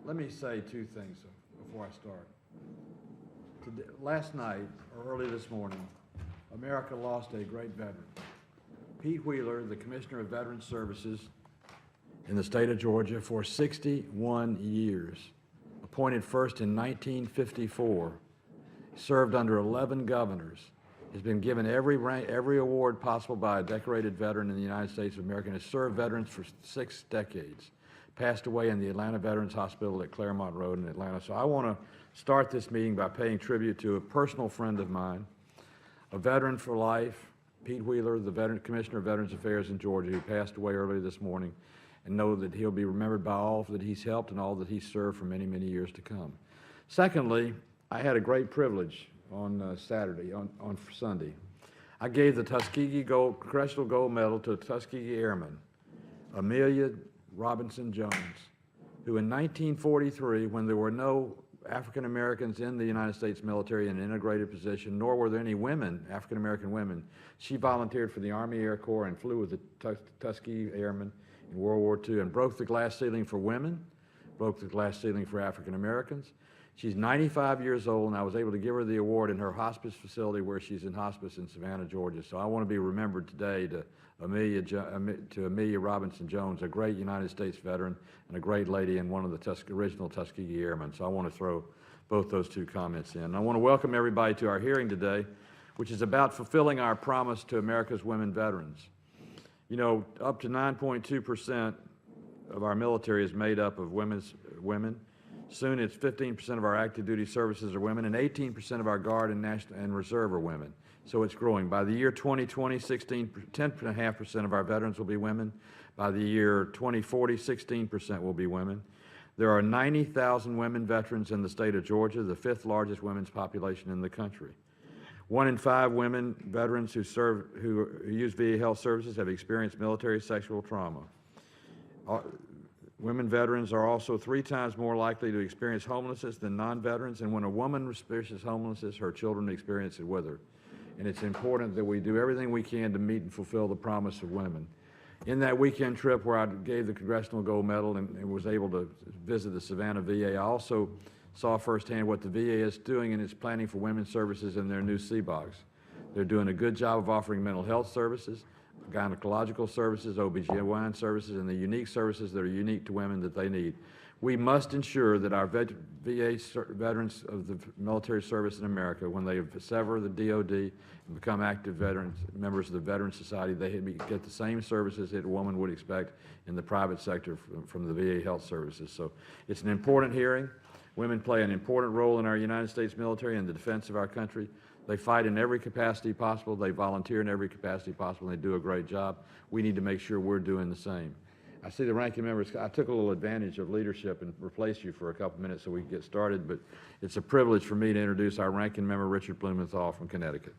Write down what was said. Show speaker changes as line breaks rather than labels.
Let me say two things before I start. Last night, or early this morning, America lost a great veteran. Pete Wheeler, the Commissioner of Veterans Services in the state of Georgia for 61 years, appointed first in 1954, served under 11 governors, has been given every award possible by a decorated veteran in the United States of America, and has served veterans for 6 decades. Passed away in the Atlanta Veterans Hospital at Claremont Road in Atlanta. So I want to start this meeting by paying tribute to a personal friend of mine, a veteran for life, Pete Wheeler, the Commissioner of Veterans Affairs in Georgia, who passed away earlier this morning, and know that he'll be remembered by all that he's helped and all that he's served for many, many years to come. Secondly, I had a great privilege on Sunday. I gave the Tuskegee Congressional Gold Medal to a Tuskegee Airman, Amelia Robinson Jones, who in 1943, when there were no African Americans in the United States military in an integrated position, nor were there any women, African American women, she volunteered for the Army Air Corps and flew with the Tuskegee Airmen in World War II and broke the glass ceiling for women, broke the glass ceiling for African Americans. She's 95 years old, and I was able to give her the award in her hospice facility where she's in hospice in Savannah, Georgia. So I want to be remembered today to Amelia Robinson Jones, a great United States veteran and a great lady and one of the original Tuskegee Airmen. So I want to throw both those two comments in. And I want to welcome everybody to our hearing today, which is about fulfilling our promise to America's women veterans. You know, up to 9.2% of our military is made up of women. Soon it's 15% of our active duty services are women, and 18% of our Guard and Reserve are women. So it's growing. By the year 2020, 10.5% of our veterans will be women. By the year 2040, 16% will be women. There are 90,000 women veterans in the state of Georgia, the 5th largest women's population in the country. 1 in 5 women veterans who use VA health services have experienced military sexual trauma. Women veterans are also 3 times more likely to experience homelessness than non-veterans, and when a woman experiences homelessness, her children experience it with her. And it's important that we do everything we can to meet and fulfill the promise of women. In that weekend trip where I gave the Congressional Gold Medal and was able to visit the Savannah VA, I also saw firsthand what the VA is doing in its planning for women's services in their new CBOGs. They're doing a good job of offering mental health services, gynecological services, OB/GYN services, and the unique services that are unique to women that they need. We must ensure that our VA veterans of the military service in America, when they sever the DOD and become active veterans, members of the Veterans Society, they get the same services that a woman would expect in the private sector from the VA health services. So it's an important hearing. Women play an important role in our United States military and the defense of our country. They fight in every capacity possible. They volunteer in every capacity possible, and they do a great job. We need to make sure we're doing the same. I see the ranking members. I took a little advantage of leadership and replaced you for a couple minutes so we can get started, but it's a privilege for me to introduce our ranking member, Richard Blumenthal from Connecticut.